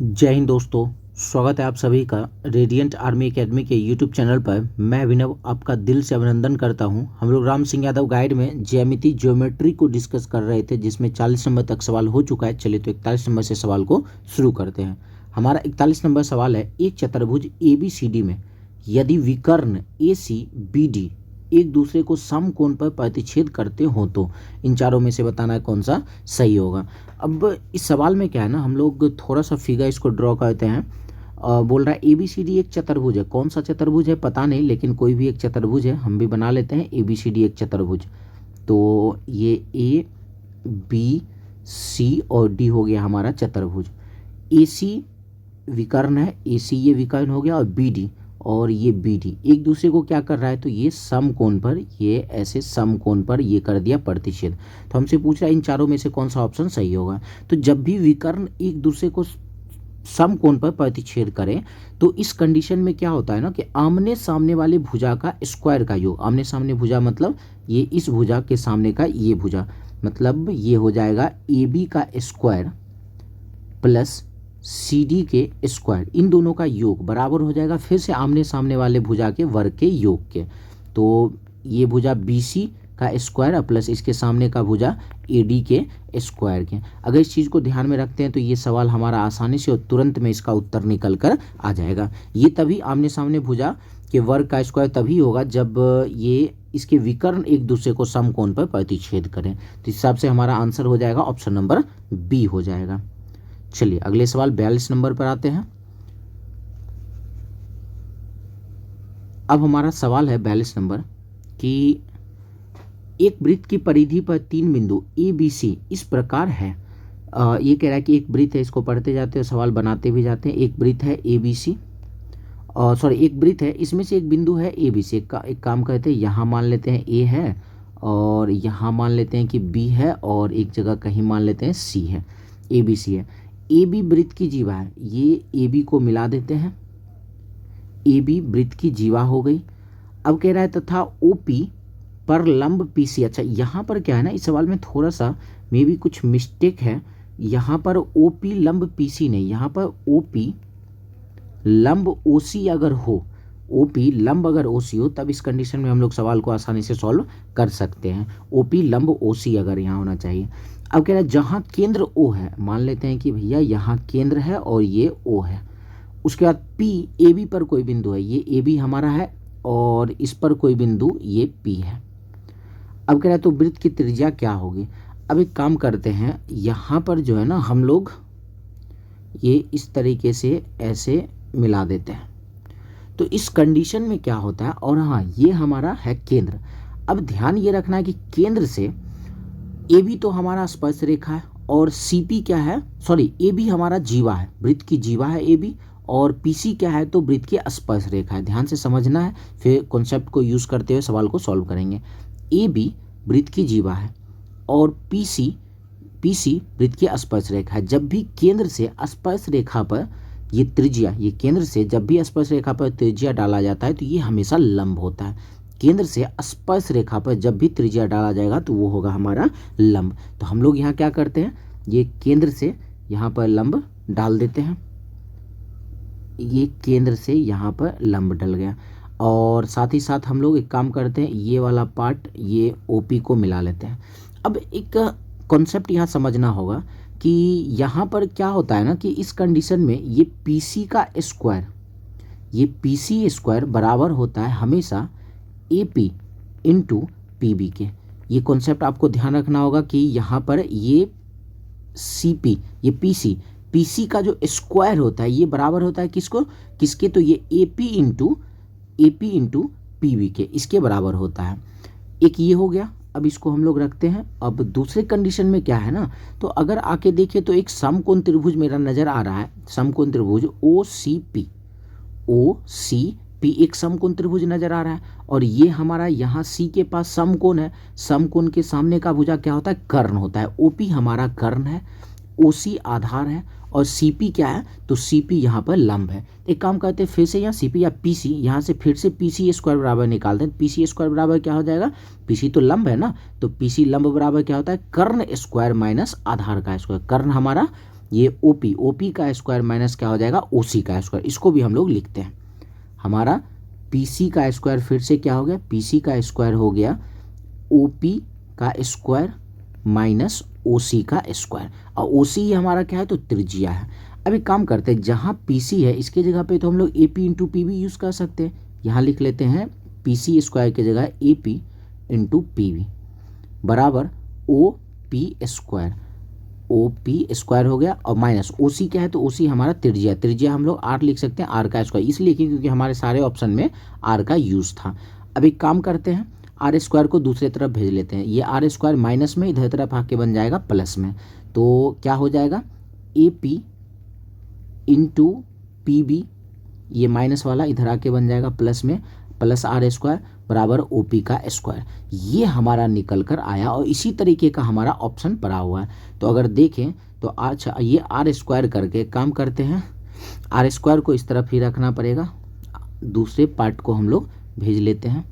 जय हिंद दोस्तों। स्वागत है आप सभी का रेडिएंट आर्मी एकेडमी के यूट्यूब चैनल पर। मैं अभिनव आपका दिल से अभिनंदन करता हूं। हम लोग राम सिंह यादव गाइड में ज्यामिति ज्योमेट्री को डिस्कस कर रहे थे, जिसमें 40 नंबर तक सवाल हो चुका है। चलिए तो 41 नंबर से सवाल को शुरू करते हैं। हमारा 41 नंबर सवाल है, एक चतुर्भुज ABCD में यदि विकर्ण ACBD एक दूसरे को समकोण पर प्रतिच्छेद करते हो तो इन चारों में से बताना है कौन सा सही होगा। अब इस सवाल में क्या है ना, हम लोग थोड़ा सा फिगर इसको ड्रॉ करते हैं। बोल रहा है ABCD एक चतुर्भुज है। कौन सा चतुर्भुज है पता नहीं, लेकिन कोई भी एक चतुर्भुज है, हम भी बना लेते हैं ABCD एक चतुर्भुज। तो ये ABC और D हो गया हमारा चतुर्भुज। AC विकर्ण है, AC ये विकर्ण हो गया, और BD और ये BD एक दूसरे को क्या कर रहा है, तो ये समकोण पर, ये ऐसे समकोण पर ये कर दिया प्रतिच्छेद। तो हमसे पूछ रहा है इन चारों में से कौन सा ऑप्शन सही होगा। तो जब भी विकर्ण एक दूसरे को समकोण पर प्रतिच्छेद करें तो इस कंडीशन में क्या होता है ना कि आमने सामने वाले भुजा का स्क्वायर का योग, आमने सामने भुजा मतलब ये इस भुजा के सामने का ये भुजा, मतलब ये हो जाएगा AB का स्क्वायर प्लस CD के स्क्वायर, इन दोनों का योग बराबर हो जाएगा फिर से आमने सामने वाले भुजा के वर्ग के योग के। तो ये भुजा BC का स्क्वायर प्लस इसके सामने का भुजा AD के स्क्वायर के। अगर इस चीज़ को ध्यान में रखते हैं तो ये सवाल हमारा आसानी से और तुरंत में इसका उत्तर निकल कर आ जाएगा। ये तभी आमने सामने भुजा के वर्ग का स्क्वायर तभी होगा जब ये इसके विकर्ण एक दूसरे को समकोण पर प्रतिच्छेद करें। तो इस हिसाब से हमारा आंसर हो जाएगा ऑप्शन नंबर B हो जाएगा। चलिए अगले सवाल 42 नंबर पर आते हैं। अब हमारा सवाल है 42 नंबर कि एक वृत्त की परिधि पर 3 बिंदु ABC इस प्रकार है। ये कह रहा है कि एक वृत्त है, इसको पढ़ते जाते हैं सवाल बनाते भी जाते हैं। एक वृत्त है ABC, एक वृत्त है, इसमें से एक बिंदु है ABC। एक काम करते हैं, यहाँ मान लेते हैं A है और यहाँ मान लेते हैं कि B है और एक जगह कहीं मान लेते हैं C है, ABC है। AB वृत्त की जीवा है, ये AB को मिला देते हैं, AB वृत्त की जीवा हो गई। अब कह रहा है तथा OP पर लंब PC। अच्छा यहाँ पर क्या है ना, इस सवाल में थोड़ा सा मे भी कुछ मिस्टेक है। यहाँ पर OP लंब PC नहीं, यहाँ पर OP लंब OC अगर हो, OP लंब अगर OC हो तब इस कंडीशन में हम लोग सवाल को आसानी से सॉल्व कर सकते हैं। OP लंब OC अगर यहाँ होना चाहिए। अब कह रहा है जहाँ केंद्र O है, मान लेते हैं कि भैया यहाँ केंद्र है और ये O है। उसके बाद P AB पर कोई बिंदु है, ये AB हमारा है और इस पर कोई बिंदु ये P है। अब कह रहा है तो वृत्त की त्रिज्या क्या होगी। अब एक काम करते हैं, यहाँ पर जो है ना हम लोग ये इस तरीके से ऐसे मिला देते हैं। तो इस कंडीशन में क्या होता है, और हाँ ये हमारा है केंद्र। अब ध्यान ये रखना है कि केंद्र से AB तो हमारा स्पर्श रेखा है और CP क्या है, AB हमारा जीवा है, वृत्त की जीवा है AB, और PC क्या है, तो वृत्त की स्पर्श रेखा है। ध्यान से समझना है, फिर कॉन्सेप्ट को यूज करते हुए सवाल को सॉल्व करेंगे। AB वृत्त की जीवा है और PC वृत्त की स्पर्श रेखा है। जब भी केंद्र से स्पर्श रेखा पर ये त्रिज्या, ये केंद्र से जब भी स्पर्श रेखा पर त्रिज्या डाला जाता है तो ये हमेशा लंब होता है। केंद्र से स्पर्श रेखा पर जब भी त्रिज्या डाला जाएगा तो वो होगा हमारा लंब। तो हम लोग यहाँ क्या करते हैं, ये केंद्र से यहाँ पर लंब डाल देते हैं, ये केंद्र से यहाँ पर लंब डल गया। और साथ ही साथ हम लोग एक काम करते हैं, ये वाला पार्ट ये OP को मिला लेते हैं। अब एक कॉन्सेप्ट यहाँ समझना होगा कि यहाँ पर क्या होता है ना कि इस कंडीशन में ये PC का स्क्वायर, ये PC स्क्वायर बराबर होता है हमेशा AP इंटू PB के। ये कॉन्सेप्ट आपको ध्यान रखना होगा कि यहाँ पर ये CP, ये PC का जो स्क्वायर होता है ये बराबर होता है किसके, तो ये AP इंटू PB के, इसके बराबर होता है। एक ये हो गया, अब इसको हम लोग रखते हैं। अब दूसरे कंडीशन में क्या है ना, तो अगर आके देखिए तो एक समकोण त्रिभुज मेरा नजर आ रहा है, समकोण त्रिभुज OCP एक समकोण त्रिभुज नजर आ रहा है, और ये हमारा यहाँ C के पास समकोण है। समकोण के सामने का भुजा क्या होता है, कर्ण होता है। OP हमारा कर्ण है, OC आधार है और CP क्या है, तो CP यहाँ पर लंब है। एक काम करते हैं, फिर से यहाँ CP या PC, यहाँ से फिर से PC स्क्वायर बराबर निकालते हैं। PC स्क्वायर बराबर क्या हो जाएगा, PC तो लंब है ना, तो PC लंब बराबर क्या होता है, कर्ण स्क्वायर माइनस आधार का स्क्वायर। कर्ण हमारा ये ओपी, ओपी का स्क्वायर माइनस क्या हो जाएगा, ओसी का स्क्वायर, इसको भी हम लोग लिखते हैं। हमारा पीसी का स्क्वायर फिर से क्या हो गया, पीसी का स्क्वायर हो गया ओपी का स्क्वायर माइनस ओसी का स्क्वायर, और ओसी हमारा क्या है, तो त्रिज्या है। अब एक काम करते हैं, जहाँ पीसी है इसके जगह पे तो हम लोग एपी इंटू पीबी यूज़ कर सकते हैं। यहाँ लिख लेते हैं पीसी स्क्वायर की जगह एपी इंटू पीबी बराबर O P square, O P square हो गया, और माइनस ओ सी क्या है, तो ओ सी हमारा त्रिज्या, त्रिज्या हम लोग आर लिख सकते हैं, आर का स्क्वायर इसलिए क्योंकि हमारे सारे ऑप्शन में आर का यूज़ था। अब एक काम करते हैं, आर स्क्वायर को दूसरे तरफ भेज लेते हैं, ये आर स्क्वायर माइनस में इधर तरफ आके बन जाएगा प्लस में, तो क्या हो जाएगा A P into P B, ये माइनस वाला इधर आके बन जाएगा प्लस में, प्लस आर स्क्वायर बराबर ओ पी का स्क्वायर, ये हमारा निकल कर आया, और इसी तरीके का हमारा ऑप्शन पड़ा हुआ है। तो अगर देखें तो अच्छा ये आर स्क्वायर करके काम करते हैं, आर स्क्वायर को इस तरफ ही रखना पड़ेगा, दूसरे पार्ट को हम लोग भेज लेते हैं।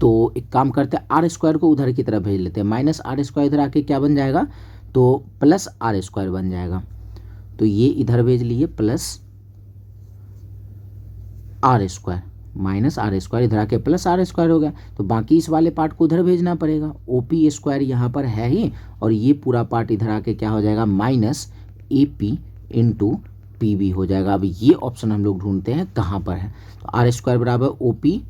तो एक काम करते हैं, आर स्क्वायर को उधर की तरफ भेज लेते हैं, माइनस आर स्क्वायर इधर आके क्या बन जाएगा, तो प्लस आर स्क्वायर बन जाएगा, तो ये इधर भेज लिए plus R square minus R square इधर आके प्लस आर स्क्वायर हो गया, तो बाकी इस वाले पार्ट को उधर भेजना पड़ेगा, ओ पी स्क्वायर यहाँ पर है ही, और ये पूरा पार्ट इधर आके क्या हो जाएगा, minus A P into P B हो जाएगा। अब ये ऑप्शन हम लोग ढूंढते हैं कहाँ पर है, तो आर स्क्वायर बराबर O P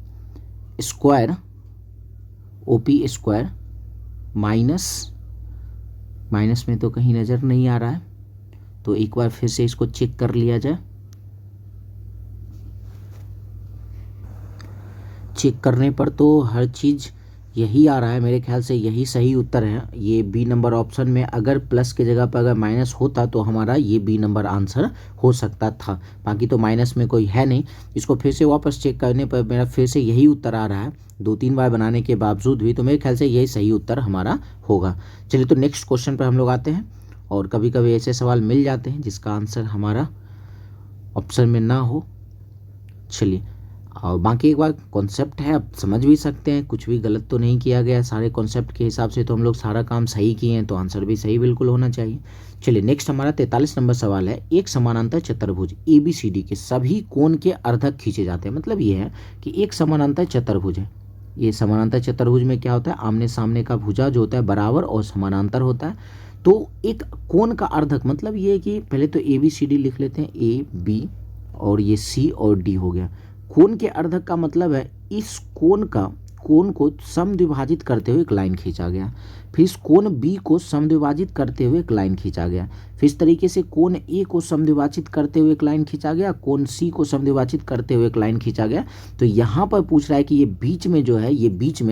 square minus, minus में तो कहीं नज़र नहीं आ रहा है, तो एक बार फिर से इसको चेक कर लिया जाए। चेक करने पर तो हर चीज़ यही आ रहा है, मेरे ख्याल से यही सही उत्तर है। ये बी नंबर ऑप्शन में अगर प्लस की जगह पर अगर माइनस होता तो हमारा ये बी नंबर आंसर हो सकता था, बाकी तो माइनस में कोई है नहीं। इसको फिर से वापस चेक करने पर मेरा फिर से यही उत्तर आ रहा है, 2-3 बार बनाने के बावजूद भी, तो मेरे ख्याल से यही सही उत्तर हमारा होगा। चलिए तो नेक्स्ट क्वेश्चन पर हम लोग आते हैं, और कभी कभी ऐसे सवाल मिल जाते हैं जिसका आंसर हमारा ऑप्शन में ना हो। चलिए, और बाकी एक बार कॉन्सेप्ट है, आप समझ भी सकते हैं, कुछ भी गलत तो नहीं किया गया, सारे कॉन्सेप्ट के हिसाब से तो हम लोग सारा काम सही किए हैं, तो आंसर भी सही बिल्कुल होना चाहिए। चलिए नेक्स्ट हमारा 43 नंबर सवाल है, एक समानांतर चतुर्भुज ABCD के सभी कोण के अर्धक खींचे जाते हैं। मतलब ये है कि एक समानांतर चतुर्भुज है, ये समानांतर चतुर्भुज में क्या होता है, आमने सामने का भुजा जो होता है बराबर और समानांतर होता है, तो एक कोण का अर्धक मतलब ये है कि पहले तो ABCD लिख लेते हैं, AB और ये C और D हो गया। कोण के अर्धक का मतलब है इस कोण को समद्विभाजित करते हुए एक लाइन खींचा गया, फिर इस कोण B को समद्विभाजित करते हुए एक लाइन खींचा गया, फिर इस तरीके से कोण A को समद्विभाजित करते हुए एक लाइन खींचा गया, कोण C को समद्विभाजित करते हुए एक लाइन खींचा गया। तो यहाँ पर पूछ रहा है कि ये बीच में जो है, ये बीच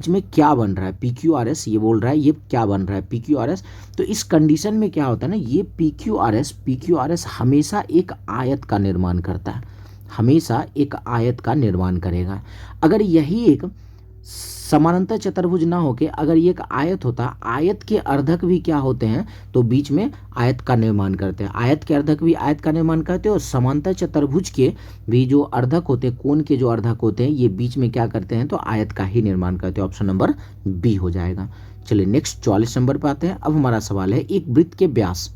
में क्या बन रहा है, PQRS, ये बोल रहा है ये क्या बन रहा है, PQRS। तो इस कंडीशन में क्या होता है ना, ये PQRS हमेशा एक आयत का निर्माण करता है, हमेशा एक आयत का निर्माण करेगा। अगर यही एक समानांतर चतुर्भुज ना होके अगर ये एक आयत होता, आयत के अर्धक भी क्या होते हैं, तो बीच में आयत का निर्माण करते हैं, आयत के अर्धक भी आयत का निर्माण करते हैं, और समांतर चतुर्भुज के भी जो अर्धक होते हैं, कोण के जो अर्धक होते हैं, ये बीच में क्या करते हैं, तो आयत का ही निर्माण करते हैं। ऑप्शन नंबर बी हो जाएगा। चलिए नेक्स्ट 44 नंबर पर आते हैं। अब हमारा सवाल है, एक वृत्त के व्यास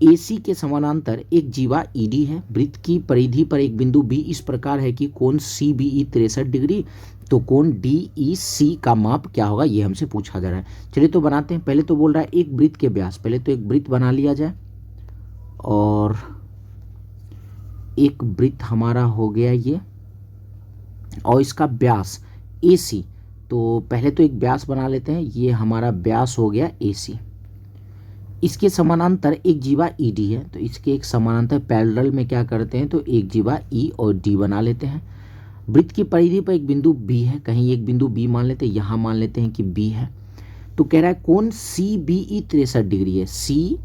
AC के समानांतर एक जीवा ED है, वृत्त की परिधि पर एक बिंदु B इस प्रकार है कि कोण CBE 63 डिग्री, तो कोण DEC का माप क्या होगा, ये हमसे पूछा जा रहा है। चलिए तो बनाते हैं। पहले तो बोल रहा है एक वृत्त के व्यास, पहले तो एक वृत्त बना लिया जाए, और एक वृत्त हमारा हो गया ये, और इसका व्यास AC, तो पहले तो एक व्यास बना लेते हैं, ये हमारा व्यास हो गया AC। इसके समानांतर एक जीवा ED है, तो इसके एक समानांतर पैरेलल में क्या करते हैं, तो एक जीवा E और D बना लेते हैं। वृत्त की परिधि पर एक बिंदु B है, कहीं एक बिंदु B मान लेते हैं, यहाँ मान लेते हैं कि B है। तो कह रहा है कोण CBE 63 डिग्री है, C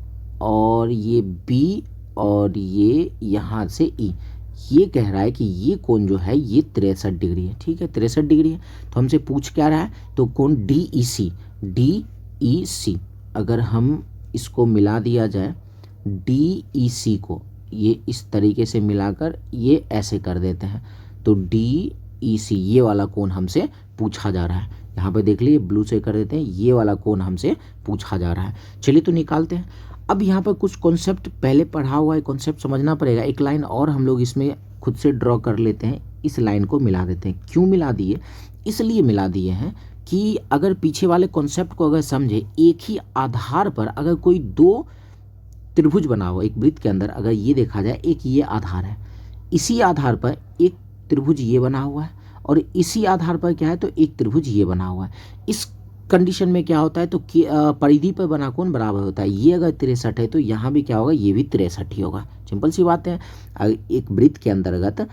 और ये B और ये यहाँ से E, ये कह रहा है कि ये कोण जो है ये 63 डिग्री है। ठीक है, 63 डिग्री है, तो हमसे पूछ क्या रहा है, तो कोण DEC, अगर हम इसको मिला दिया जाए, DEC को ये इस तरीके से मिलाकर ये ऐसे कर देते हैं, तो DEC ये वाला कोण हमसे पूछा जा रहा है। यहाँ पे देख लीजिए ब्लू से कर देते हैं, ये वाला कोण हमसे पूछा जा रहा है। चलिए तो निकालते हैं। अब यहाँ पर कुछ कॉन्सेप्ट पहले पढ़ा हुआ है, कॉन्सेप्ट समझना पड़ेगा। एक लाइन और हम लोग इसमें खुद से ड्रॉ कर लेते हैं, इस लाइन को मिला देते हैं। क्यों मिला दिए? इसलिए मिला दिए हैं कि अगर पीछे वाले कॉन्सेप्ट को अगर समझे, एक ही आधार पर अगर कोई दो त्रिभुज बना हुआ एक वृत्त के अंदर, अगर ये देखा जाए, एक ये आधार है, इसी आधार पर एक त्रिभुज ये बना हुआ है, और इसी आधार पर क्या है तो एक त्रिभुज ये बना हुआ है। इस कंडीशन में क्या होता है तो परिधि पर बना कोण बराबर होता है। ये अगर 63 है तो यहाँ भी क्या होगा, ये भी 63 ही होगा। सिंपल सी बात है। एक वृत्त के अंतर्गत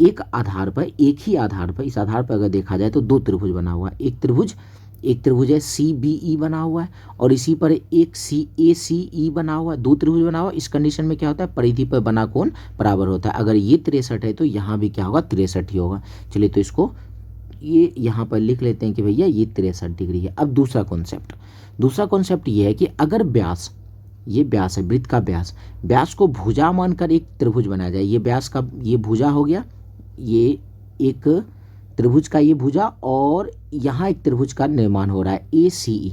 एक आधार पर, एक ही आधार पर, इस आधार पर अगर देखा जाए तो दो त्रिभुज बना हुआ है। एक त्रिभुज है CBE बना हुआ है, और इसी पर एक CACE बना हुआ है, दो त्रिभुज बना हुआ है। इस कंडीशन में क्या होता है, परिधि पर बना कोण बराबर होता है। अगर ये 63 है तो यहाँ भी क्या होगा, 63 ही होगा। चलिए तो इसको ये यहाँ पर लिख लेते हैं कि भैया ये 63 डिग्री है। अब दूसरा कॉन्सेप्ट ये है कि अगर व्यास, ये व्यास है, वृत्त का व्यास को भुजा मानकर एक त्रिभुज बनाया जाए। ये व्यास का ये भुजा हो गया, ये एक त्रिभुज का ये भुजा, और यहाँ एक त्रिभुज का निर्माण हो रहा है ACE।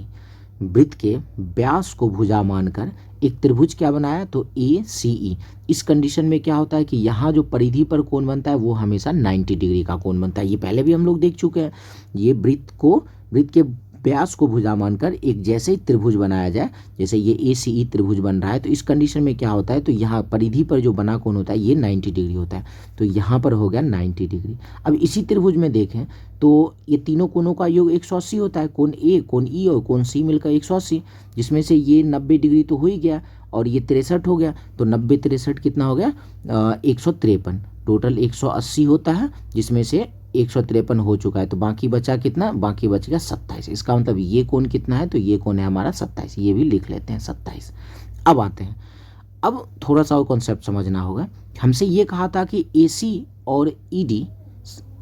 वृत्त के व्यास को भुजा मानकर एक त्रिभुज क्या बनाया तो ACE। इस कंडीशन में क्या होता है कि यहाँ जो परिधि पर कोण बनता है वो हमेशा 90 डिग्री का कोण बनता है। ये पहले भी हम लोग देख चुके हैं। ये वृत्त के व्यास को भुजा मानकर एक जैसे ही त्रिभुज बनाया जाए, जैसे ये ACE त्रिभुज बन रहा है, तो इस कंडीशन में क्या होता है तो यहाँ परिधि पर जो बना कोण होता है ये 90 डिग्री होता है। तो यहाँ पर हो गया 90 डिग्री। अब इसी त्रिभुज में देखें तो ये तीनों कोणों का योग 180 होता है। कोण A, कोण E और कोण C मिलकर 180, जिसमें से ये 90 डिग्री तो हो ही गया और ये 63 हो गया। तो 90 63 कितना हो गया 153। टोटल 180 होता है, जिसमें से 153 हो चुका है। तो बाकी बचा कितना, बाकी बच गया 27। इसका मतलब ये कोण कितना है तो ये कोण है हमारा 27। ये भी लिख लेते हैं 27। अब आते हैं, अब थोड़ा सा और कॉन्सेप्ट समझना होगा। हमसे ये कहा था कि AC और ED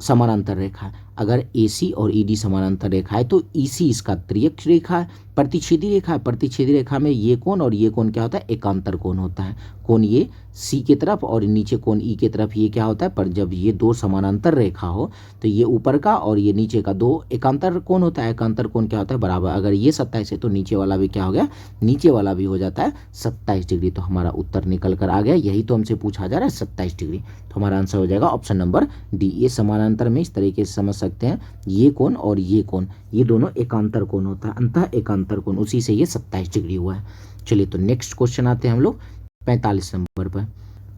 समानांतर रेखा है। अगर AC और ED समानांतर रेखा है तो EC इसका त्रिअक्ष रेखा है, प्रतिच्छेदी रेखा है। प्रतिच्छेदी रेखा में ये कोण और ये कोण क्या होता है, एकांतर कोण होता है। कोण ये C के तरफ और नीचे कोण E के तरफ ये क्या होता है, पर जब ये दो समानांतर रेखा हो तो ये ऊपर का और ये नीचे का दो एकांतर कोण होता है। एकांतर कोण क्या होता है, बराबर। अगर ये 27 है तो नीचे वाला भी क्या हो गया, नीचे वाला भी हो जाता है 27 डिग्री। तो हमारा उत्तर निकल कर आ गया। यही तो हमसे पूछा जा रहा है, 27 डिग्री। तो हमारा आंसर हो जाएगा ऑप्शन नंबर D। ये समानांतर में इस तरीके से समझ सकते हैं, ये कोण और ये कोण, ये दोनों एकांतर कोण होता है, अंतः एकांतर कोण, उसी से ये 27 डिग्री हुआ है। चलिए तो नेक्स्ट क्वेश्चन आते हैं हम लोग 45 नंबर पर।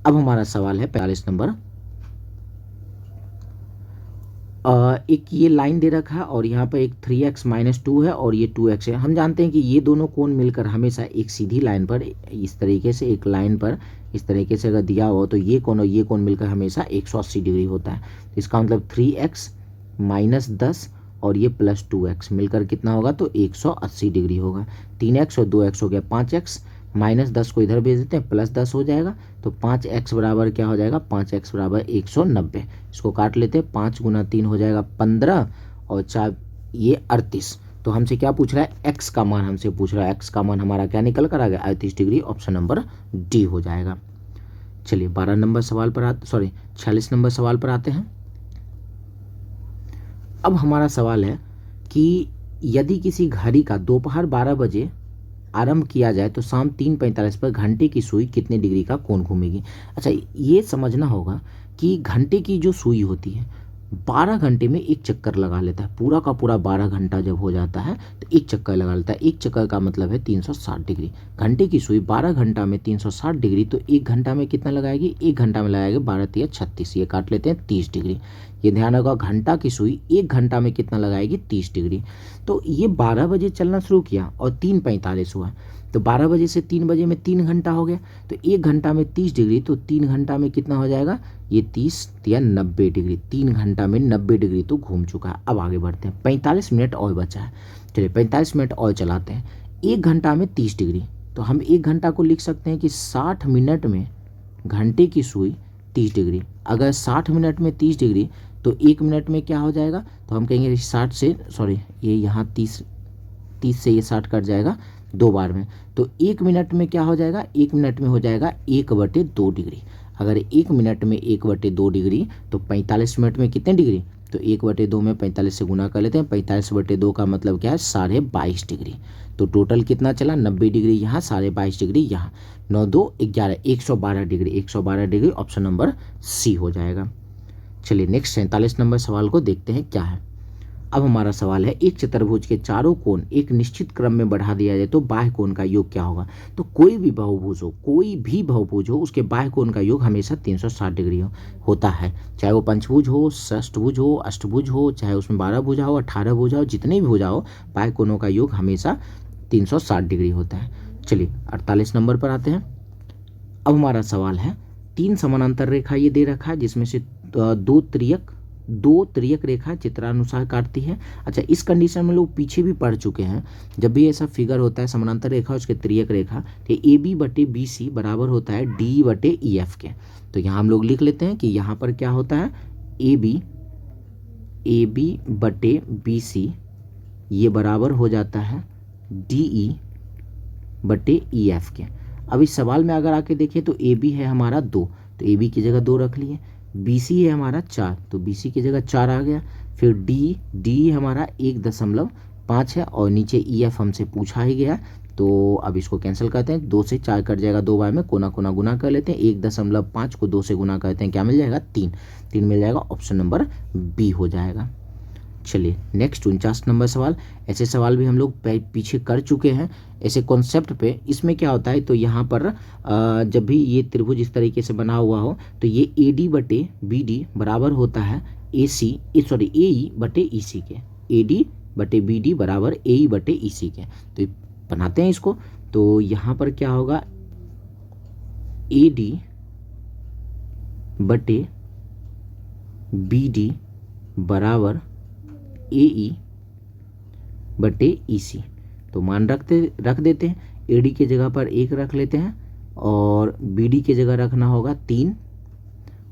अब हमारा सवाल है 45 नंबर। एक ये लाइन दे रखा है और यहाँ पर एक 3x - 2 है और ये 2x है। हम जानते हैं कि ये दोनों कोण मिलकर हमेशा एक सीधी लाइन पर, इस तरीके से एक लाइन पर इस तरीके से अगर दिया हो तो ये कोण और ये कोण मिलकर हमेशा 180 डिग्री होता है। तो इसका मतलब 3x - 10 और ये प्लस 2x मिलकर कितना होगा तो 180 डिग्री होगा। 3x और 2x हो गया 5x, -10 को इधर भेज देते हैं, +10 हो जाएगा। तो 5x बराबर क्या हो जाएगा, 5x बराबर 190। इसको काट लेते हैं, 5 × 3 हो जाएगा 15 और 4 ये 38। तो हमसे क्या पूछ रहा है, x का मान हमसे पूछ रहा है। x का मान हमारा क्या निकल कर आ गया, 38 डिग्री। ऑप्शन नंबर D हो जाएगा। चलिए 46 नंबर सवाल पर आते हैं। अब हमारा सवाल है कि यदि किसी घड़ी का दोपहर 12 बजे आरंभ किया जाए तो शाम 3:45 पर घंटे की सुई कितने डिग्री का कोण घूमेगी। अच्छा, ये समझना होगा कि घंटे की जो सुई होती है 12 घंटे में एक चक्कर लगा लेता है। पूरा का पूरा 12 घंटा जब हो जाता है तो एक चक्कर लगा लेता है। एक चक्कर का मतलब है 360 डिग्री। घंटे की सुई 12 घंटा में 360 डिग्री, तो एक घंटा में कितना लगाएगी, एक घंटा में लगाएगी 12 × 36, ये काट लेते हैं 30 डिग्री। ये ध्यान रखा, घंटा की सुई एक घंटा में कितना लगाएगी, 30 डिग्री। तो ये 12 बजे चलना शुरू किया और 3:45 हुआ, तो 12 बजे से 3 बजे में 3 घंटा हो गया। तो एक घंटा में 30 डिग्री, तो 3 घंटा में कितना हो जाएगा, ये 30 या 90 डिग्री। 3 घंटा में 90 डिग्री तो घूम चुका है। अब आगे बढ़ते हैं, 45 मिनट और बचा है। चलिए 45 मिनट और चलाते हैं। एक घंटा में 30 डिग्री, तो हम एक घंटा को लिख सकते हैं कि 60 मिनट में घंटे की सुई 30 डिग्री। अगर 60 मिनट में 30 डिग्री तो एक मिनट में क्या हो जाएगा, तो हम कहेंगे 60 से, सॉरी ये यहाँ 30 से ये 60 कट जाएगा 2 बार में, तो एक मिनट में क्या हो जाएगा, एक मिनट में हो जाएगा 1/2 डिग्री। अगर एक मिनट में 1/2 डिग्री तो 45 मिनट में कितने डिग्री, तो 1/2 में 45 से गुना कर लेते हैं। 45/2 का मतलब क्या है, 22.5 डिग्री। तो टोटल कितना चला, 90 डिग्री यहाँ, 22.5 डिग्री यहाँ, 9 2 11, 112 degree. 112 degree option number C हो जाएगा। चलिए नेक्स्ट 47 नंबर सवाल को देखते हैं क्या है। अब हमारा सवाल है, एक चतुर्भुज के चारों कोण एक निश्चित क्रम में बढ़ा दिया जाए तो बाह्य कोण का योग क्या होगा। तो कोई भी बहुभुज हो उसके बाह्य कोण का योग हमेशा 360 डिग्री होता है, चाहे वो पंचभुज हो, षष्ठभुज हो, अष्टभुज हो, चाहे उसमें 12 भुजा हो, 18 भुजा हो, जितने भी भुजा हो, बाह्य कोणों का योग हमेशा 360 डिग्री होता है। चलिए 48 नंबर पर आते हैं। अब हमारा सवाल है, 3 समानांतर रेखा ये दे रखा है जिसमें से दो त्रियक रेखा चित्रानुसार काटती है। अच्छा, इस कंडीशन में लोग पीछे भी पढ़ चुके हैं, जब भी ऐसा फिगर होता है समानांतर रेखा उसके त्रियक रेखा, तो AB/BC बराबर होता है DE/EF के। तो यहाँ हम लोग लिख लेते हैं कि यहाँ पर क्या होता है, AB/BC ये बराबर हो जाता है DE/EF के। अब इस सवाल में अगर आके देखिए तो AB है हमारा 2, तो AB की जगह 2 रख लिए। BC है हमारा 4, तो BC की जगह 4 आ गया। फिर D हमारा 1.5 है और नीचे EF हमसे पूछा ही गया, तो अब इसको कैंसिल करते हैं। 2 से 4 कट जाएगा, 2 बार में कोना कोना गुना कर लेते हैं। 1.5 को 2 से गुना करते हैं, क्या मिल जाएगा, 3 मिल जाएगा। ऑप्शन नंबर बी हो जाएगा। चलिए नेक्स्ट 49 नंबर सवाल। ऐसे सवाल भी हम लोग पीछे कर चुके हैं ऐसे कॉन्सेप्ट पे। इसमें क्या होता है, तो यहाँ पर जब भी ये त्रिभुज इस तरीके से बना हुआ हो तो ये AD/BD बराबर होता है AE/EC के। AD/BD बराबर AE/EC के। तो बनाते हैं इसको, तो यहाँ पर क्या होगा, AD/BD बराबर AE/EC। तो मान रख देते हैं। AD की जगह पर 1 रख लेते हैं और BD की जगह रखना होगा 3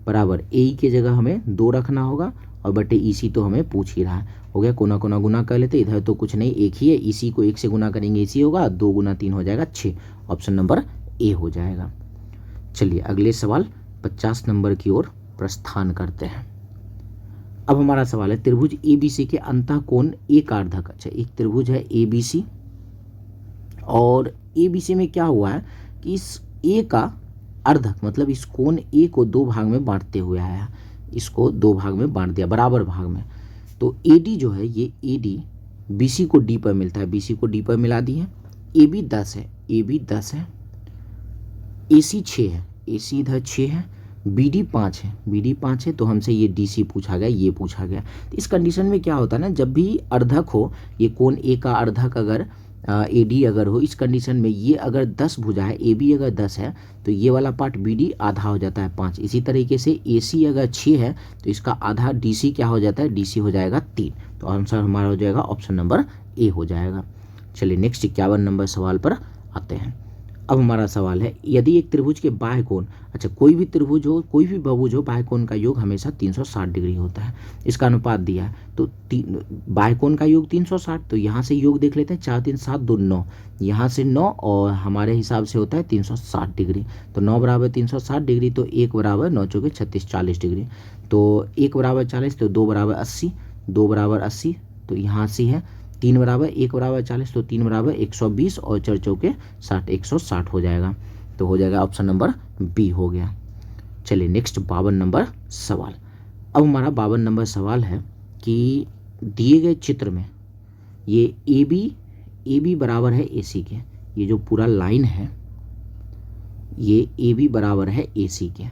बराबर AE की जगह हमें 2 रखना होगा और बटे EC तो हमें पूछ ही रहा है। हो गया, कोना कोना गुना कर लेते। इधर तो कुछ नहीं, एक ही है, EC को 1 से गुना करेंगे EC होगा, 2 गुना 3 हो जाएगा 6। ऑप्शन नंबर ए हो जाएगा। चलिए अगले सवाल 50 नंबर की ओर प्रस्थान करते हैं। अब हमारा सवाल है, त्रिभुज ABC के अंतः कोण A का अर्धक। अच्छा, एक त्रिभुज है ABC और ABC में क्या हुआ है कि इस A का अर्धक मतलब इस कोण A को 2 भाग में बांटते हुए आया, इसको 2 भाग में बांट दिया, बराबर भाग में। तो AD जो है, ये AD BC को D पर मिलता है, BC को D पर मिला दिए। AB 10 है, AB 10 है, AC 6 है, AC इधर 6 है, BD 5 है, BD 5 है, तो हमसे ये DC पूछा गया, ये पूछा गया। तो इस कंडीशन में क्या होता है ना, जब भी अर्धक हो, ये कोण A का अर्धक अगर AD अगर हो, इस कंडीशन में ये अगर 10 भुजा है, AB अगर 10 है तो ये वाला पार्ट BD आधा हो जाता है 5। इसी तरीके से AC अगर 6 है तो इसका आधा DC क्या हो जाता है, DC हो जाएगा 3। तो आंसर हमारा हो जाएगा ऑप्शन नंबर ए हो जाएगा। चलिए नेक्स्ट 51 नंबर सवाल पर आते हैं। अब हमारा सवाल है, यदि एक त्रिभुज के बाह्य कोण, अच्छा कोई भी त्रिभुज हो, कोई भी बहुभुज हो, बाह्य कोण का योग हमेशा 360 डिग्री होता है। इसका अनुपात दिया है, तो बाह्य कोण का योग 360, तो यहाँ से योग देख लेते हैं, 4 3 7 2 9, यहाँ से 9 और हमारे हिसाब से होता है 360 डिग्री। तो 9 बराबर 360 डिग्री, तो 1 बराबर 9 चौके 36 40 डिग्री। तो 1 बराबर 40, तो 2 बराबर 80, 2 बराबर 80, तो यहाँ 80 है। 3 बराबर 1 बराबर 40, तो 3 बराबर 120 और 4 चौके 60, 160 हो जाएगा। तो हो जाएगा ऑप्शन नंबर बी हो गया। चलिए नेक्स्ट 52 नंबर सवाल। अब हमारा 52 नंबर सवाल है कि दिए गए चित्र में ये AB बराबर है AC के, ये जो पूरा लाइन है ये AB बराबर है AC के,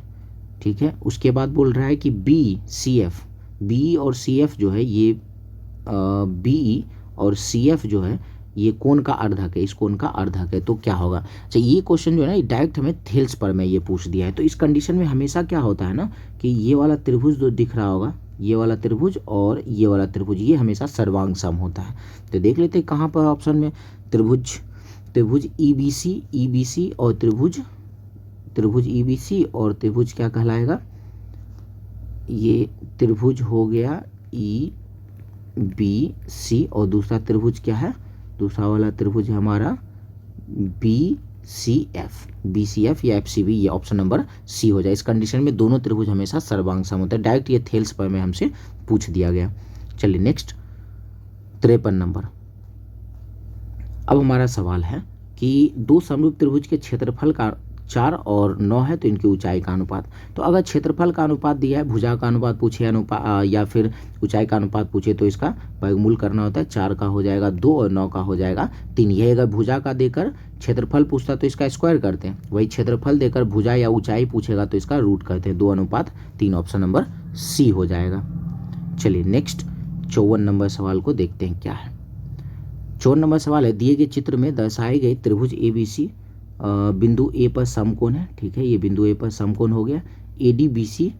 ठीक है। उसके बाद बोल रहा है कि BE और CF जो है, ये BE और CF जो है ये कोण का अर्धक है, इस कोण का अर्धक है, तो क्या होगा। अच्छा, ये क्वेश्चन जो है ना डायरेक्ट हमें थेल्स पर में ये पूछ दिया है। तो इस कंडीशन में हमेशा क्या होता है ना कि ये वाला त्रिभुज जो दिख रहा होगा, ये वाला त्रिभुज और ये वाला त्रिभुज, ये हमेशा सर्वांग सम होता है। तो देख लेते हैं कहाँ पर ऑप्शन में, त्रिभुज EBC और त्रिभुज EBC और त्रिभुज क्या कहलाएगा, ये त्रिभुज हो गया EBC और दूसरा त्रिभुज क्या है, दूसरा वाला त्रिभुज है हमारा BCF, BCF या FCB, ये ऑप्शन नंबर सी हो जाए। इस कंडीशन में दोनों त्रिभुज हमेशा सर्वांग सम होता है। डायरेक्ट ये थेल्स पर में हमसे पूछ दिया गया। चलिए नेक्स्ट 53 नंबर। अब हमारा सवाल है कि दो समरूप त्रिभुज के क्षेत्रफल का 4 और 9 है तो इनकी ऊंचाई का अनुपात। तो अगर क्षेत्रफल का अनुपात दिया है, भुजा का अनुपात पूछे या फिर ऊंचाई का अनुपात पूछे तो इसका वर्गमूल करना होता है। 4 का हो जाएगा 2 और 9 का हो जाएगा 3। यह अगर भुजा का देकर क्षेत्रफल पूछता तो इसका स्क्वायर करते हैं, वही क्षेत्रफल देकर भुजा या ऊंचाई पूछेगा तो इसका रूट करते हैं। 2:3, ऑप्शन नंबर सी हो जाएगा। चलिए नेक्स्ट 54 नंबर सवाल को देखते हैं क्या है। 54 नंबर सवाल है, दिए गए चित्र में दर्शाए गए त्रिभुज ABC बिंदु ए पर समकोण है। ठीक है, ये बिंदु ए पर समकोण हो गया। ADBC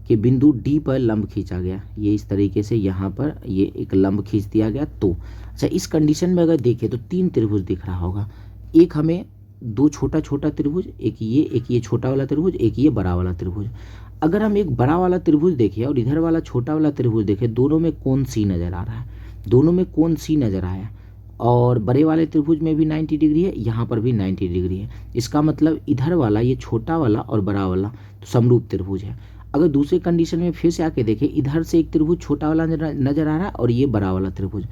के बिंदु डी पर लंब खींचा गया। ये इस तरीके से यहाँ पर ये एक लंब खींच दिया गया। तो अच्छा, इस कंडीशन में अगर देखें तो 3 त्रिभुज दिख रहा होगा। एक हमें 2 छोटा छोटा त्रिभुज, एक ये छोटा वाला त्रिभुज, एक ये बड़ा वाला त्रिभुज। अगर हम एक बड़ा वाला त्रिभुज देखें और इधर वाला छोटा वाला त्रिभुज देखें, दोनों में कोण सी नजर आ रहा है, दोनों में कोण सी नजर आया। और बड़े वाले त्रिभुज में भी 90 डिग्री है, यहाँ पर भी 90 डिग्री है। इसका मतलब इधर वाला, ये छोटा वाला और बड़ा वाला तो समरूप त्रिभुज है। अगर दूसरे कंडीशन में फिर से आके देखें, इधर से एक त्रिभुज छोटा वाला नजर आ रहा है और ये बड़ा वाला त्रिभुज,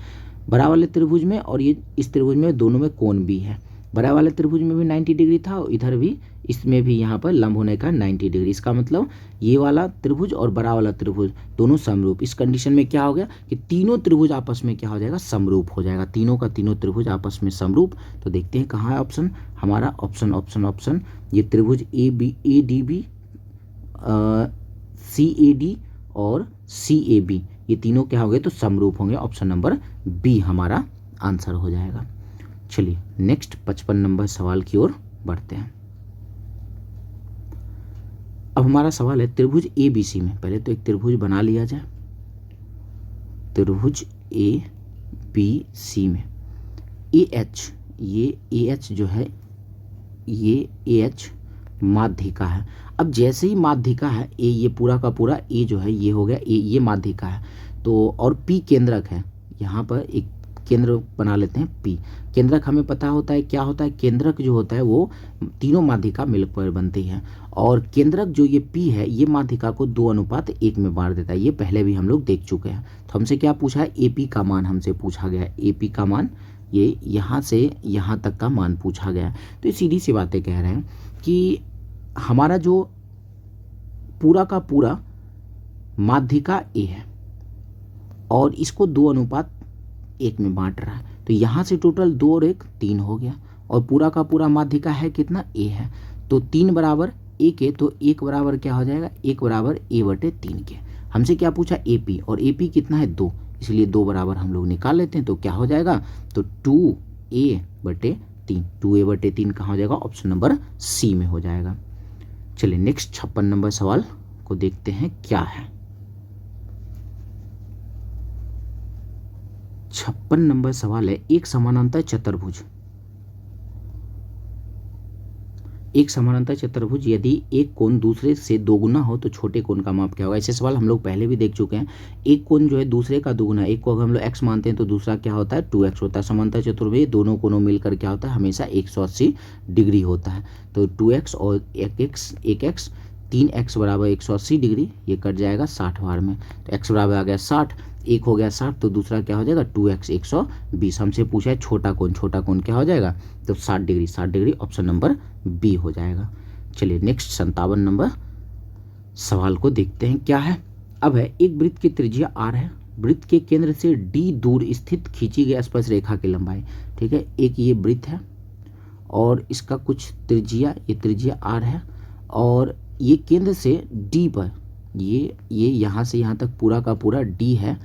बड़ा वाले त्रिभुज में और ये इस त्रिभुज में दोनों में कोण भी है। बड़ा वाले त्रिभुज में भी 90 डिग्री था और इधर भी, इसमें भी यहाँ पर लंब होने का 90 डिग्री। इसका मतलब ये वाला त्रिभुज और बड़ा वाला त्रिभुज दोनों समरूप। इस कंडीशन में क्या हो गया कि तीनों त्रिभुज आपस में क्या हो जाएगा, समरूप हो जाएगा। तीनों का तीनों त्रिभुज आपस में समरूप। तो देखते हैं कहाँ है ऑप्शन हमारा। ऑप्शन ये त्रिभुज ADB, CAD और CAB, ये तीनों क्या हो गए तो समरूप होंगे। ऑप्शन नंबर बी हमारा आंसर हो जाएगा। चलिए नेक्स्ट 55 नंबर सवाल की ओर बढ़ते हैं। अब हमारा सवाल है त्रिभुज ABC में, पहले तो एक त्रिभुज बना लिया जाए। त्रिभुज ABC में AH, ये AH जो है, ये AH माध्यिका है। अब जैसे ही माध्यिका है A, ये पूरा का पूरा A जो है ये हो गया A, ये माध्यिका है। तो और P केंद्रक है, यहाँ पर एक केंद्र बना लेते हैं P। केंद्रक हमें पता होता है क्या होता है, केंद्रक जो होता है वो तीनों माध्यिका मिलकर बनती है। और केंद्रक जो ये P है, ये माध्यिका को 2:1 में बांट देता है। ये पहले भी हम लोग देख चुके हैं। तो हमसे क्या पूछा है, AP का मान हमसे पूछा गया है। AP का मान, ये यहाँ से यहाँ तक का मान पूछा गया है। तो ये सीधी सी बातें कह रहे हैं कि हमारा जो पूरा का पूरा माध्यिका A है और इसको 2:1 में बांट रहा है। तो यहाँ से टोटल 2 और 1 3 हो गया। और पूरा का पूरा माध्यिका है कितना, A है। तो 3 बराबर A के, तो 1 बराबर क्या हो जाएगा, 1 बराबर A/3 के। हमसे क्या पूछा, AP, और AP कितना है 2, इसलिए 2 बराबर हम लोग निकाल लेते हैं। तो क्या हो जाएगा, तो 2A/3, 2A/3 कहाँ हो जाएगा, ऑप्शन नंबर सी में हो जाएगा। चलिए नेक्स्ट 56 नंबर सवाल को देखते हैं क्या है। 56 नंबर सवाल है, एक समानांतर चतुर्भुज, एक समानांतर चतुर्भुज यदि एक कोण दूसरे से दोगुना हो तो छोटे कोण का माप क्या होगा। ऐसे सवाल हम लोग पहले भी देख चुके हैं। एक कोण जो है दूसरे का दोगुना, एक को अगर हम लोग x मानते हैं तो दूसरा क्या होता है 2x होता है। समांतर चतुर्भुज दोनों कोणों मिलकर क्या होता है, हमेशा 180 डिग्री होता है। तो 2x और 1x 3x बराबर 180 डिग्री, ये कट जाएगा 60 बार में। तो x बराबर आ गया 60, एक हो गया 60, तो दूसरा क्या हो जाएगा 2x 120। हमसे पूछा है छोटा कोण क्या हो जाएगा, तो 60 degree, 60 degree, option number B हो जाएगा। चलिए नेक्स्ट 57 नंबर सवाल को देखते हैं क्या है। अब है एक वृत्त की त्रिज्या r है, वृत्त के केंद्र से d दूर स्थित खींची गई स्पर्श रेखा की लंबाई। ठीक है, एक ये वृत्त है और इसका कुछ त्रिज्या, ये त्रिज्या r है और ये केंद्र से d पर, ये यहाँ से यहाँ तक पूरा का पूरा d है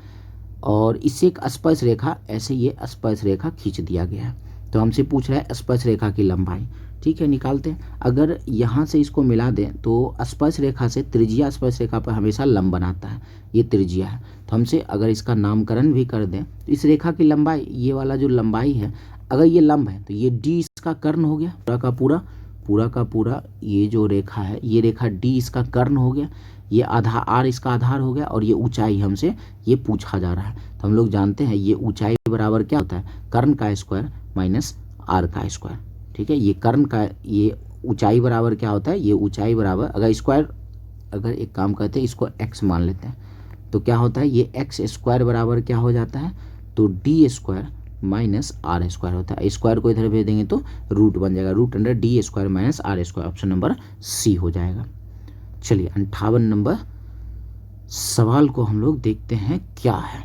और इससे एक स्पर्श रेखा, ऐसे ये स्पर्श रेखा खींच दिया गया है। तो हमसे पूछ रहा है स्पर्श रेखा की लंबाई। ठीक है, निकालते हैं। अगर यहाँ से इसको मिला दें तो स्पर्श रेखा से त्रिज्या स्पर्श रेखा पर हमेशा लंब बनाता है, ये त्रिज्या है। तो हमसे अगर इसका नामकरण भी कर दें तो इस रेखा की लंबाई, ये वाला जो लंबाई है, अगर ये लंब है तो ये d इसका कर्ण हो गया, पूरा का पूरा ये जो रेखा है, ये रेखा d इसका कर्ण हो गया, ये आधार r इसका आधार हो गया और ये ऊंचाई हमसे ये पूछा जा रहा है। तो हम लोग जानते हैं ये ऊंचाई बराबर क्या होता है, कर्ण का स्क्वायर माइनस r का स्क्वायर। ठीक है। ये कर्ण का ये ऊंचाई बराबर क्या होता है, ये ऊंचाई बराबर अगर स्क्वायर, अगर एक काम करते हैं इसको x मान लेते हैं तो क्या होता है, ये x स्क्वायर बराबर क्या हो जाता है, तो D square minus R square होता है। स्क्वायर को इधर भेज देंगे तो रूट बन जाएगा, root under D square minus R square. Option number C हो जाएगा। चलिए 58 नंबर सवाल को हम लोग देखते हैं क्या है।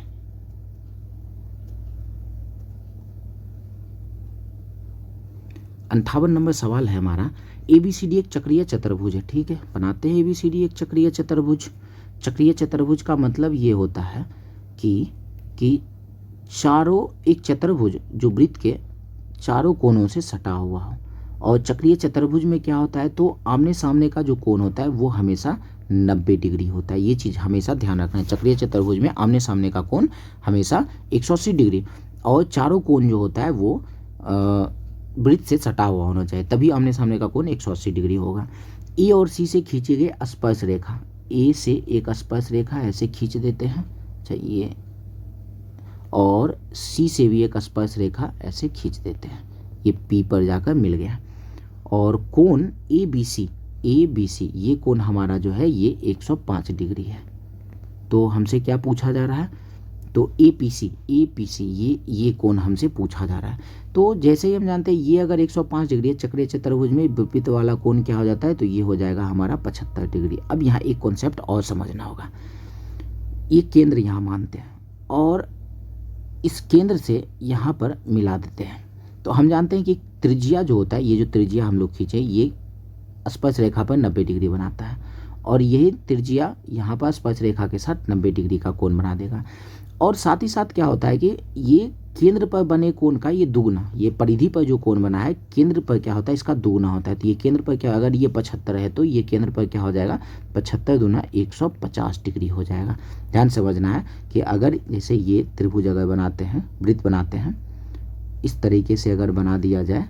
अंठावन नंबर सवाल है हमारा, एबीसीडी एक चक्रीय चतुर्भुज है, ठीक है। बनाते हैं एबीसीडी एक चक्रीय चतुर्भुज। चक्रीय चतुर्भुज का मतलब ये होता है कि चारों, एक चतुर्भुज जो वृत्त के चारों कोनों से सटा हुआ हो। और चक्रीय चतुर्भुज में क्या होता है, तो आमने सामने का जो कोण होता है वो हमेशा 90 डिग्री होता है। ये चीज़ हमेशा ध्यान रखना है। चक्रीय चतुर्भुज में आमने सामने का कोण हमेशा 180 डिग्री, और चारों कोण जो होता है वो वृत्त से सटा हुआ होना चाहिए, तभी आमने सामने का कोण 180 डिग्री होगा। ए और सी से खींची गई स्पर्श रेखा, ए से एक स्पर्श रेखा ऐसे खींच देते हैं, चाहिए, और सी से भी एक स्पर्श रेखा ऐसे खींच देते हैं, ये पी पर जाकर मिल गया। और कोण ए बी सी, ये कोण हमारा जो है ये 105 डिग्री है। तो हमसे क्या पूछा जा रहा है, तो ए पी सी ये कोण हमसे पूछा जा रहा है। तो जैसे ही हम जानते हैं ये अगर 105 डिग्री है, चक्रीय चतुर्भुज में विपरीत वाला कोण क्या हो जाता है, तो ये हो जाएगा हमारा 75 डिग्री। अब यहाँ एक कॉन्सेप्ट और समझना होगा, ये केंद्र यहाँ मानते हैं और इस केंद्र से यहाँ पर मिला देते हैं। तो हम जानते हैं कि त्रिज्या जो होता है, ये जो त्रिज्या हम लोग खींचे ये स्पर्श रेखा पर 90 डिग्री बनाता है, और यही त्रिज्या यहाँ पर स्पर्श रेखा के साथ 90 डिग्री का कोण बना देगा। और साथ ही साथ क्या होता है कि ये केंद्र पर बने कोण का ये दुगुना, ये परिधि पर जो कोण बना है केंद्र पर क्या होता है इसका दुगुना होता है। तो ये केंद्र पर क्या, अगर ये 75 है तो ये केंद्र पर क्या हो जाएगा, 75 दूना 150 डिग्री हो जाएगा। ध्यान समझना है कि अगर जैसे ये त्रिभुज अगर बनाते हैं, वृत्त बनाते हैं, इस तरीके से अगर बना दिया जाए,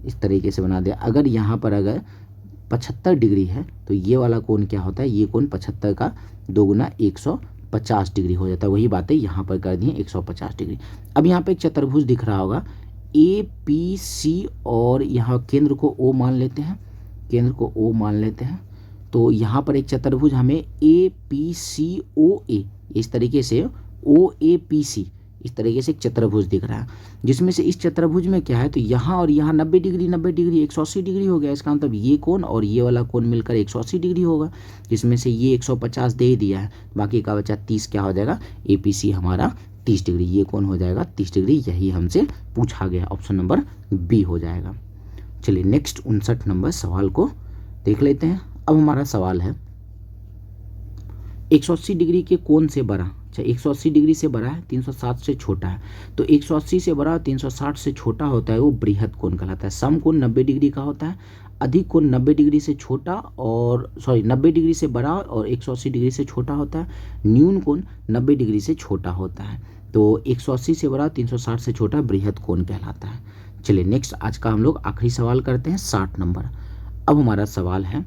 इस तरीके से बना दिया, अगर यहाँ पर अगर 75 डिग्री है तो ये वाला कोण क्या होता है, ये कोण 75 का दोगुना 150 डिग्री हो जाता है। वही बातें यहाँ पर कर दी हैं 150 डिग्री। अब यहाँ पे एक चतुर्भुज दिख रहा होगा ए पी सी, और यहाँ केंद्र को ओ मान लेते हैं, केंद्र को ओ मान लेते हैं। तो यहाँ पर एक चतुर्भुज हमें ए पी सी ओ ए, इस तरीके से ओ ए पी सी, इस तरीके से एक चतुर्भुज दिख रहा है, जिसमें से इस चतुर्भुज में क्या है, तो यहाँ और यहाँ 90 डिग्री 180 डिग्री हो गया। इसका मतलब ये कोण और ये वाला कोण मिलकर 180 डिग्री होगा, जिसमें से ये 150 दे ही दिया है, बाकी का बचा 30, क्या हो जाएगा, ए पी सी हमारा 30 डिग्री, ये कोण हो जाएगा 30 डिग्री। यही हमसे पूछा गया, ऑप्शन नंबर बी हो जाएगा। चलिए नेक्स्ट 59 नंबर सवाल को देख लेते हैं। अब हमारा सवाल है 180 डिग्री के कोण से बड़ा, अच्छा 180 डिग्री से बड़ा है, 360 से छोटा है। तो 180 से बड़ा और 360 से छोटा होता है वो बृहद कोण कहलाता है। सम कोण 90 डिग्री का होता है, अधिक कोण 90 डिग्री से छोटा और 90 डिग्री से बड़ा और 180 डिग्री से छोटा होता है। न्यून कोण 90 डिग्री से छोटा होता है। तो 180 से बड़ा 360 से छोटा बृहद कोण कहलाता है। चलिए नेक्स्ट आज का हम लोग आखिरी सवाल करते हैं 60 नंबर। अब हमारा सवाल है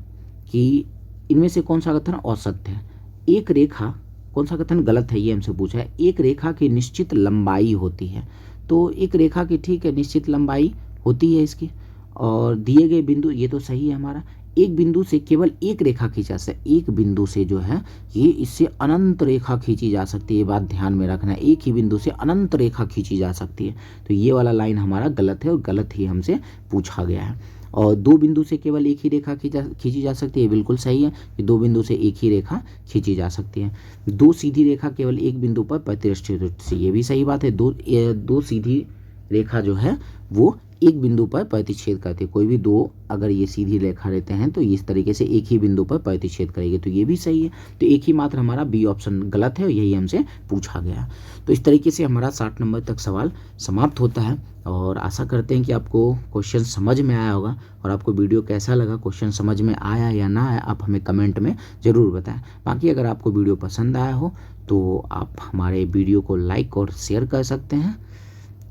कि इनमें से कौन सा कथन असत्य है। एक रेखा, कौन सा कथन गलत है ये हमसे पूछा है। एक रेखा की निश्चित लंबाई होती है, तो एक रेखा की ठीक है निश्चित लंबाई होती है इसकी, और दिए गए बिंदु, ये तो सही है हमारा। एक बिंदु से केवल एक रेखा खींचा सकता है, एक बिंदु से जो है ये इससे अनंत रेखा खींची जा सकती है, ये बात ध्यान में रखना है। एक ही बिंदु से अनंत रेखा खींची जा सकती है, तो ये वाला लाइन हमारा गलत है और गलत ही हमसे पूछा गया है। और दो बिंदु से केवल एक ही रेखा खींची जा सकती है, बिल्कुल सही है कि दो बिंदु से एक ही रेखा खींची जा सकती है। दो सीधी रेखा केवल एक बिंदु पर प्रतिष्ठित होती है, ये भी सही बात है। दो सीधी रेखा जो है वो एक बिंदु पर प्रतिच्छेद करते हैं। कोई भी दो अगर ये सीधी रेखा रहते हैं तो इस तरीके से एक ही बिंदु पर प्रतिच्छेद करेगी, तो ये भी सही है। तो एक ही मात्र हमारा बी ऑप्शन गलत है और यही हमसे पूछा गया। तो इस तरीके से हमारा 60 नंबर तक सवाल समाप्त होता है, और आशा करते हैं कि आपको क्वेश्चन समझ में आया होगा। और आपको वीडियो कैसा लगा, क्वेश्चन समझ में आया या ना आया, आप हमें कमेंट में ज़रूर बताएं। बाकी अगर आपको वीडियो पसंद आया हो तो आप हमारे वीडियो को लाइक और शेयर कर सकते हैं।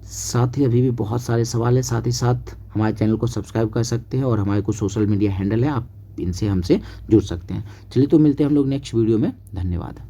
साथ ही अभी भी बहुत सारे सवाल हैं, साथ ही साथ हमारे चैनल को सब्सक्राइब कर सकते हैं, और हमारे कुछ सोशल मीडिया हैंडल है, आप इनसे हमसे जुड़ सकते हैं। चलिए तो मिलते हैं हम लोग नेक्स्ट वीडियो में। धन्यवाद।